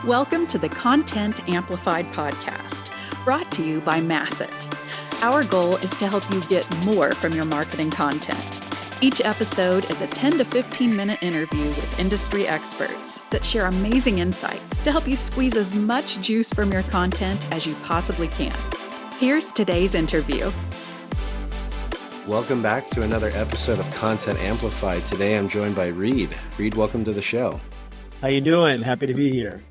Welcome to the Content Amplified podcast, brought to you by Masset. Our goal is to help you get more from your marketing content. Each episode is a 10 to 15 minute interview with industry experts that share amazing insights to help you squeeze as much juice from your content as you possibly can. Here's today's interview. Welcome back to another episode of Content Amplified. Today I'm joined by Reed. Reed, welcome to the show. How you doing? Happy to be here.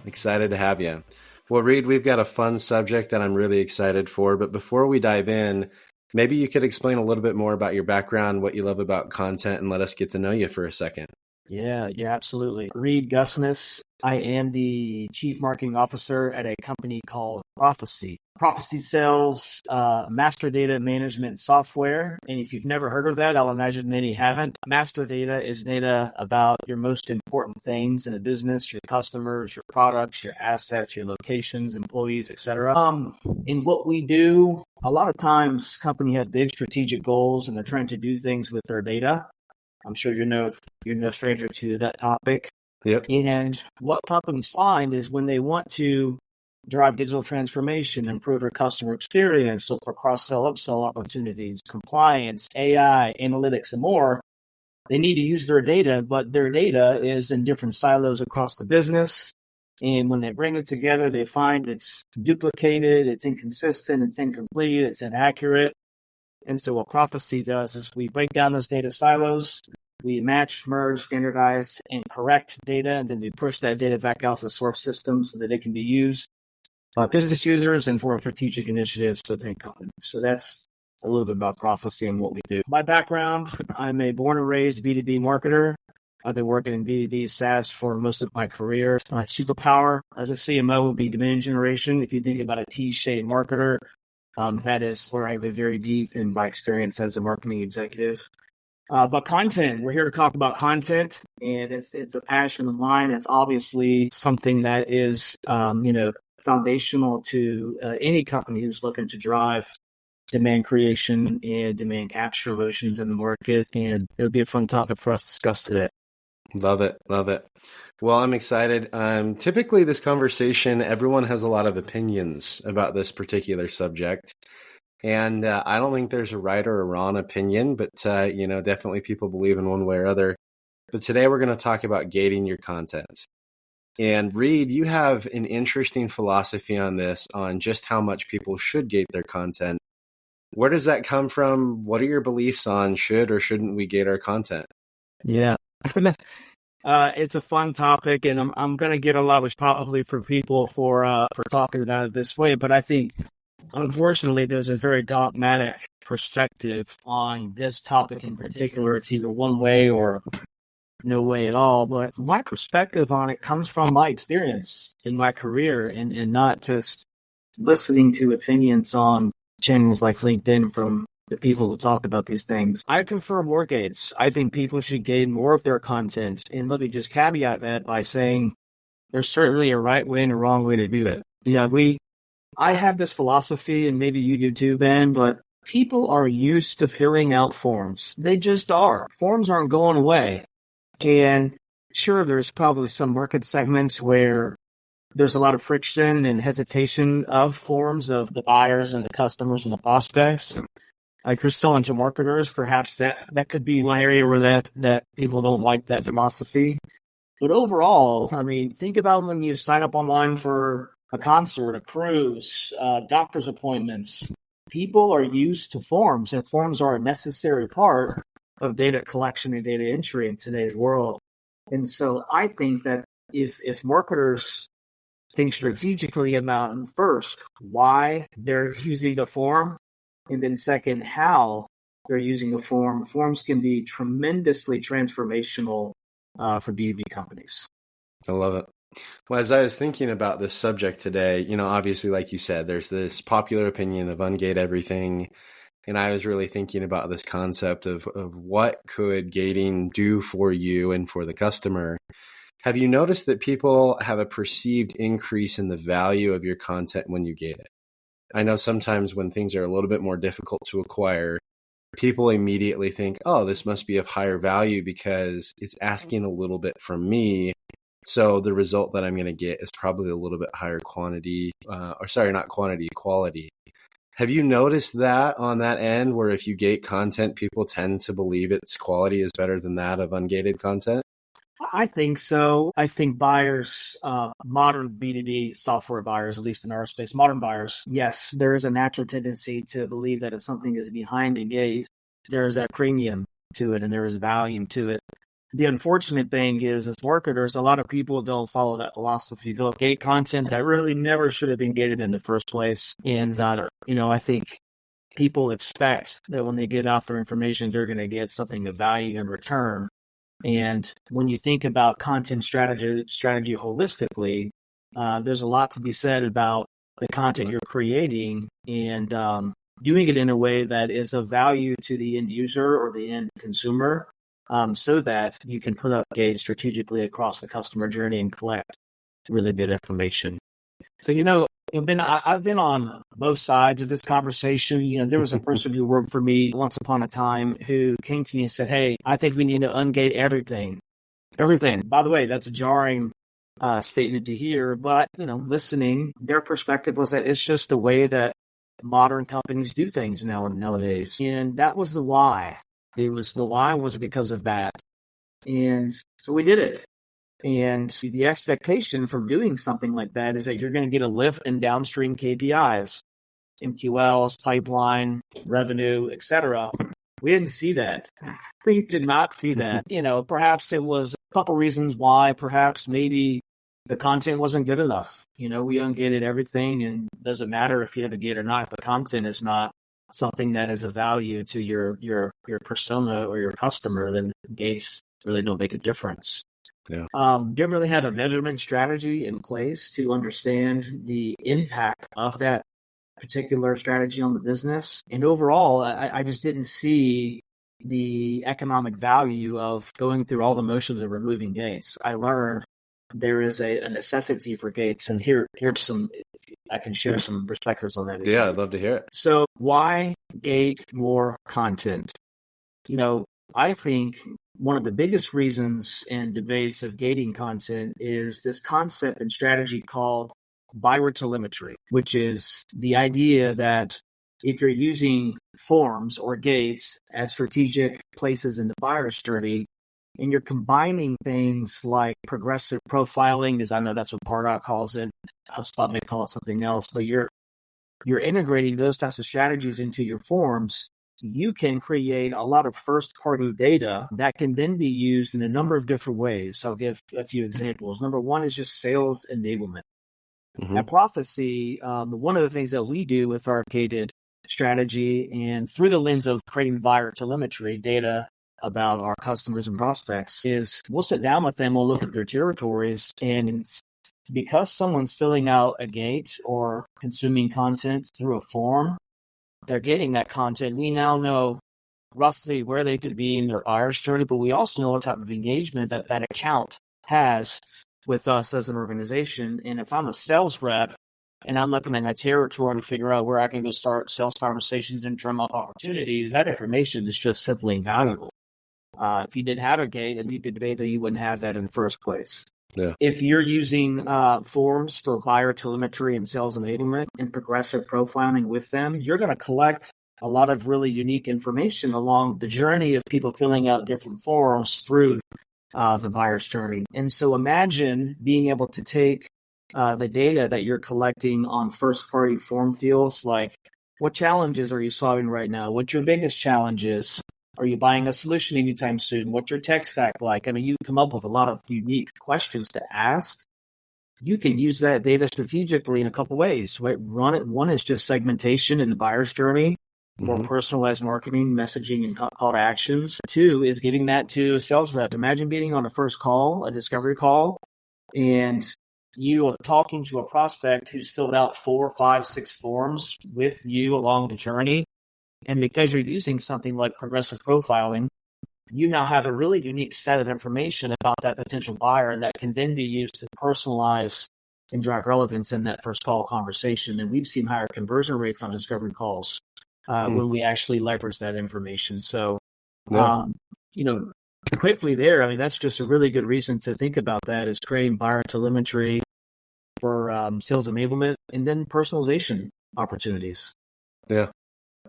Excited to have you. Well, Reed, we've got a fun subject that I'm really excited for, but before we dive in, maybe you could explain a little bit more about your background, what you love about content, and let us get to know you for a second. Yeah, absolutely. Reed Gusness. I am the Chief Marketing Officer at a company called Prophecy. Prophecy sells master data management software. And if you've never heard of that, I'll imagine many haven't. Master data is data about your most important things in a business, your customers, your products, your assets, your locations, employees, etc. In what we do, a lot of times companies have big strategic goals and they're trying to do things with their data. I'm sure you're no stranger to that topic. Yep. And what companies find is when they want to drive digital transformation, improve their customer experience, look for cross-sell, upsell opportunities, compliance, AI, analytics, and more, they need to use their data, but their data is in different silos across the business. And when they bring it together, they find it's duplicated, it's inconsistent, it's incomplete, it's inaccurate. And so what Prophecy does is we break down those data silos, we match, merge, standardize, and correct data, and then we push that data back out to the source system so that it can be used by business users and for strategic initiatives within companies. So that's a little bit about Prophecy and what we do. My background, I'm a born and raised B2B marketer. I've been working in B2B SaaS for most of my career. My superpower as a CMO would be demand generation. If you think about a T-shaped marketer, that is where I've been very deep in my experience as a marketing executive. But content, we're here to talk about content, and it's a passion of mine. It's obviously something that is, foundational to any company who's looking to drive demand creation and demand capture motions in the market. And it'll be a fun topic for us to discuss today. Love it. Love it. Well, I'm excited. Typically, this conversation, everyone has a lot of opinions about this particular subject. And I don't think there's a right or a wrong opinion, but, definitely people believe in one way or other. But today we're going to talk about gating your content. And Reed, you have an interesting philosophy on this, on just how much people should gate their content. Where does that come from? What are your beliefs on should or shouldn't we gate our content? Yeah. It's a fun topic, and I'm going to get a lot of probably for people for talking about it this way. But I think, unfortunately, there's a very dogmatic perspective on this topic in particular. It's either one way or no way at all. But my perspective on it comes from my experience in my career, and not just listening to opinions on channels like LinkedIn from the people who talk about these things. I prefer more gates. I think people should gate more of their content. And let me just caveat that by saying there's certainly a right way and a wrong way to do it. I have this philosophy, and maybe you do too, Ben, but people are used to filling out forms. They just are. Forms aren't going away. And sure, there's probably some market segments where there's a lot of friction and hesitation of forms of the buyers and the customers and the prospects. Like you're selling to marketers, perhaps that could be one area where that people don't like that philosophy. But overall, I mean, think about when you sign up online for a concert, a cruise, doctor's appointments. People are used to forms, and forms are a necessary part of data collection and data entry in today's world. And so I think that if marketers think strategically about, first, why they're using the form, and then second, how they're using the form, forms can be tremendously transformational for B2B companies. I love it. Well, as I was thinking about this subject today, obviously, like you said, there's this popular opinion of ungate everything. And I was really thinking about this concept of what could gating do for you and for the customer. Have you noticed that people have a perceived increase in the value of your content when you gate it? I know sometimes when things are a little bit more difficult to acquire, people immediately think, oh, this must be of higher value because it's asking a little bit from me So the result that I'm going to get is probably a little bit higher quantity, not quantity, quality. Have you noticed that on that end, where if you gate content, people tend to believe its quality is better than that of ungated content? I think so. I think buyers, modern B2B software buyers, at least in our space, modern buyers, yes, there is a natural tendency to believe that if something is behind a gate, there is that premium to it and there is value to it. The unfortunate thing is, as marketers, a lot of people don't follow that philosophy. They'll gate content that really never should have been gated in the first place. And, I think people expect that when they get out their information, they're going to get something of value in return. And when you think about content strategy holistically, there's a lot to be said about the content you're creating and doing it in a way that is of value to the end user or the end consumer, so that you can put up gates strategically across the customer journey and collect really good information. So, I've been on both sides of this conversation. There was a person who worked for me once upon a time who came to me and said, "Hey, I think we need to ungate everything." Everything. By the way, that's a jarring statement to hear, but, listening, their perspective was that it's just the way that modern companies do things nowadays. And that was the lie. The lie was because of that. And so we did it. And the expectation from doing something like that is that you're going to get a lift in downstream KPIs, MQLs, pipeline, revenue, etc. We didn't see that. We did not see that. Perhaps it was a couple reasons why. Perhaps maybe the content wasn't good enough. We ungated everything, and it doesn't matter if you have a gate or not. If the content is not something that is of value to your persona or your customer, then gates really don't make a difference. Yeah. Didn't really have a measurement strategy in place to understand the impact of that particular strategy on the business. And overall, I just didn't see the economic value of going through all the motions of removing gates. I learned there is a necessity for gates, and here's some, I can share some perspectives on that. Yeah, I'd love to hear it. So why gate more content? I think one of the biggest reasons and debates of gating content is this concept and strategy called buyer telemetry, which is the idea that if you're using forms or gates as strategic places in the buyer's journey, and you're combining things like progressive profiling, as I know that's what Pardot calls it, HubSpot may call it something else, but you're integrating those types of strategies into your forms, you can create a lot of first-party data that can then be used in a number of different ways. I'll give a few examples. Number one is just sales enablement. Mm-hmm. At Prophecy, one of the things that we do with our gated strategy and through the lens of creating buyer telemetry data about our customers and prospects is we'll sit down with them, we'll look at their territories, and because someone's filling out a gate or consuming content through a form, they're getting that content. We now know roughly where they could be in their buyer's journey, but we also know what type of engagement that account has with us as an organization. And if I'm a sales rep and I'm looking at my territory to figure out where I can go start sales conversations and drum up opportunities, that information is just simply invaluable. If you didn't have a gate and you could debate that you wouldn't have that in the first place. Yeah. If you're using forms for buyer telemetry and sales enablement and progressive profiling with them, you're going to collect a lot of really unique information along the journey of people filling out different forms through the buyer's journey. And so imagine being able to take the data that you're collecting on first-party form fields, like what challenges are you solving right now? What's your biggest challenges? Are you buying a solution anytime soon? What's your tech stack like? I mean, you come up with a lot of unique questions to ask. You can use that data strategically in a couple ways. Right? One is just segmentation in the buyer's journey, more personalized marketing, messaging, and call to actions. Two is giving that to a sales rep. Imagine being on a first call, a discovery call, and you are talking to a prospect who's filled out 4, 5, 6 forms with you along the journey. And because you're using something like progressive profiling, you now have a really unique set of information about that potential buyer, and that can then be used to personalize and drive relevance in that first call conversation. And we've seen higher conversion rates on discovery calls when we actually leverage that information. So, quickly there, I mean, that's just a really good reason to think about that is creating buyer telemetry for sales enablement and then personalization opportunities. Yeah,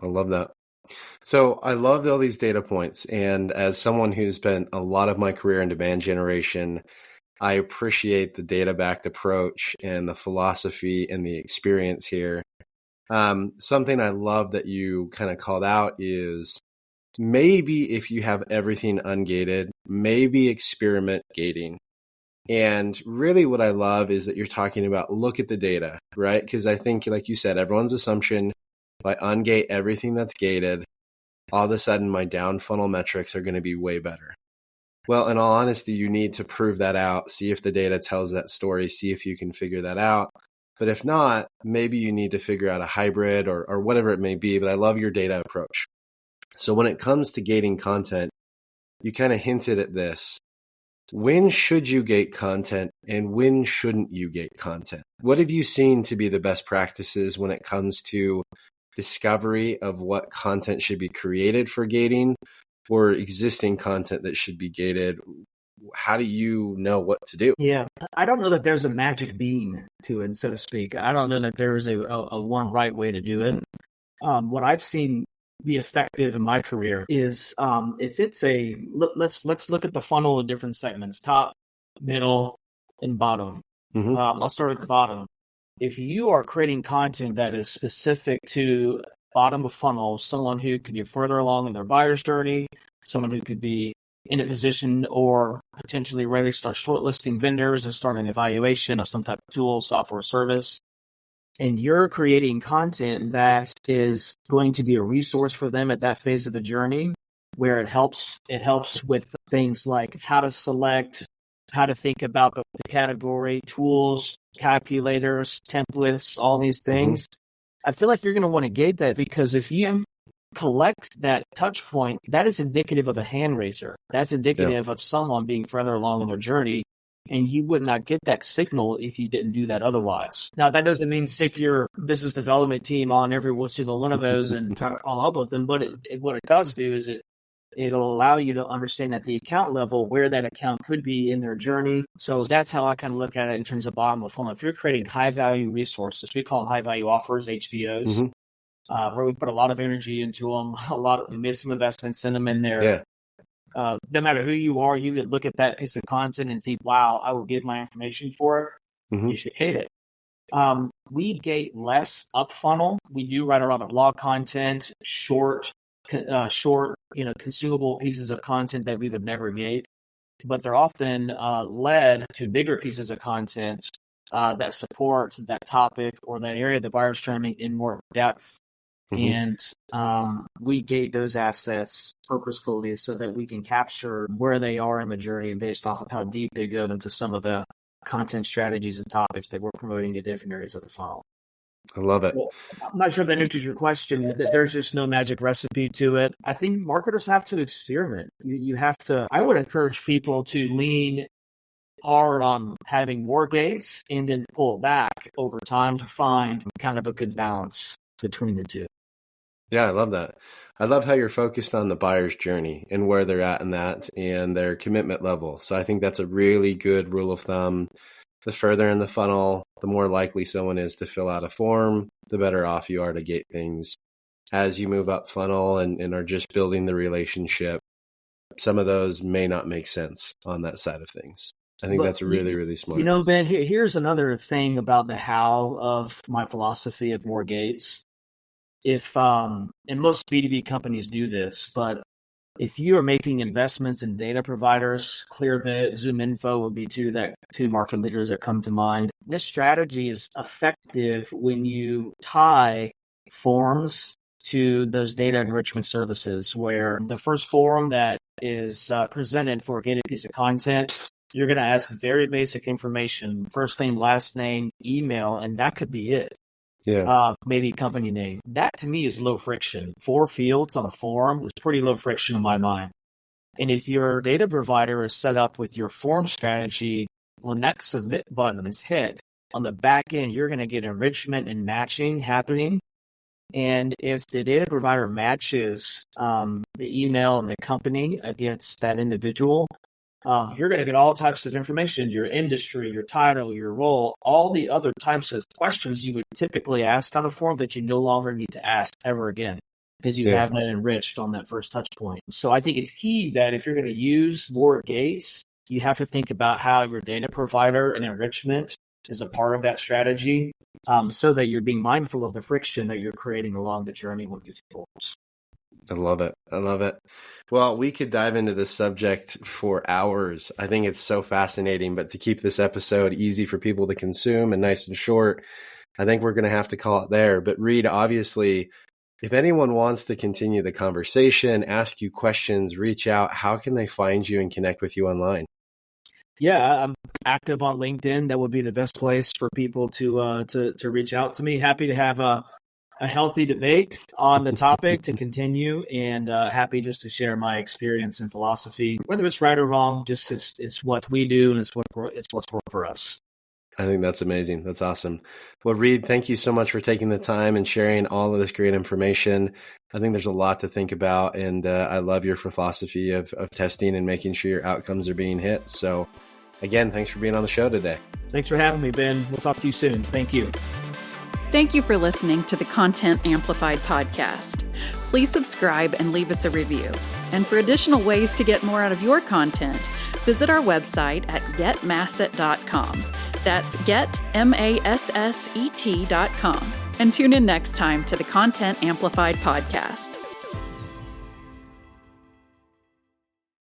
I love that. So I loved all these data points. And as someone who's spent a lot of my career in demand generation, I appreciate the data backed approach and the philosophy and the experience here. Something I love that you kind of called out is maybe if you have everything ungated, maybe experiment gating. And really what I love is that you're talking about look at the data, right? Because I think, like you said, everyone's assumption, if I ungate everything that's gated, all of a sudden my down funnel metrics are going to be way better. Well, in all honesty, you need to prove that out, see if the data tells that story, see if you can figure that out. But if not, maybe you need to figure out a hybrid or whatever it may be. But I love your data approach. So when it comes to gating content, you kind of hinted at this. When should you gate content and when shouldn't you gate content? What have you seen to be the best practices when it comes to discovery of what content should be created for gating or existing content that should be gated? How do you know what to do? Yeah, I don't know that there's a magic bean to it, so to speak. I don't know that there is a one right way to do it. What I've seen be effective in my career is if it's let's look at the funnel in different segments: top, middle, and bottom. Mm-hmm. I'll start at the bottom. If you are creating content that is specific to bottom of funnel, someone who could be further along in their buyer's journey, someone who could be in a position or potentially ready to start shortlisting vendors and starting evaluation of some type of tool, software, service, and you're creating content that is going to be a resource for them at that phase of the journey, where it helps with things like how to select, how to think about the category, tools, calculators, templates, all these things. Mm-hmm. I feel like you're going to want to gate that, because if you collect that touch point, that is indicative of a hand raiser. That's indicative of someone being further along in their journey. And you would not get that signal if you didn't do that otherwise. Now, that doesn't mean stick your business development team on every single one of those and try to follow up with them. But what it does do is it'll allow you to understand at the account level where that account could be in their journey. So that's how I kind of look at it in terms of bottom of funnel. If you're creating high-value resources, we call them high-value offers, HVOs, where we put a lot of energy into them, we made some investments in them in there. Yeah. No matter who you are, you could look at that piece of content and think, wow, I will give my information for it. Mm-hmm. You should hate it. We gate less up funnel. We do write a lot of blog content, short, consumable pieces of content that we would never gate, but they're often led to bigger pieces of content that support that topic or that area of the buyer's journey in more depth. Mm-hmm. And we gate those assets purposefully so that we can capture where they are in the journey and based off of how deep they go into some of the content strategies and topics that we're promoting in different areas of the funnel. I love it. Well, I'm not sure if that answers your question. There's just no magic recipe to it. I think marketers have to experiment. You have to. I would encourage people to lean hard on having more gates and then pull back over time to find kind of a good balance between the two. Yeah, I love that. I love how you're focused on the buyer's journey and where they're at in that and their commitment level. So I think that's a really good rule of thumb. The further in the funnel, the more likely someone is to fill out a form, the better off you are to gate things. As you move up funnel and are just building the relationship, some of those may not make sense on that side of things. I think that's really, really smart. Ben, here's another thing about the how of my philosophy of more gates. If and most B2B companies do this, but if you are making investments in data providers, Clearbit, ZoomInfo would be two market leaders that come to mind. This strategy is effective when you tie forms to those data enrichment services, where the first form that is presented for a gated piece of content, you're going to ask very basic information, first name, last name, email, and that could be it. Yeah. Maybe company name. That to me is low friction. 4 fields on a form is pretty low friction in my mind. And if your data provider is set up with your form strategy, when that submit button is hit, on the back end, you're going to get enrichment and matching happening And if the data provider matches the email and the company against that individual, you're going to get all types of information, your industry, your title, your role, all the other types of questions you would typically ask on the form that you no longer need to ask ever again because you have that enriched on that first touch point. So I think it's key that if you're going to use more gates, you have to think about how your data provider and enrichment is a part of that strategy, so that you're being mindful of the friction that you're creating along the journey with these goals. I love it. I love it. Well, we could dive into this subject for hours. I think it's so fascinating, but to keep this episode easy for people to consume and nice and short, I think we're going to have to call it there. But Reed, obviously, if anyone wants to continue the conversation, ask you questions, reach out, how can they find you and connect with you online? Yeah, I'm active on LinkedIn. That would be the best place for people to reach out to me. Happy to have a healthy debate on the topic to continue, and happy just to share my experience and philosophy. Whether it's right or wrong, just it's what we do and it's what's worked for us. I think that's amazing. That's awesome. Well, Reed, thank you so much for taking the time and sharing all of this great information. I think there's a lot to think about, and I love your philosophy of testing and making sure your outcomes are being hit. So again, thanks for being on the show today. Thanks for having me, Ben. We'll talk to you soon. Thank you. Thank you for listening to the Content Amplified podcast. Please subscribe and leave us a review. And for additional ways to get more out of your content, visit our website at getmasset.com. That's getmasset.com. And tune in next time to the Content Amplified podcast.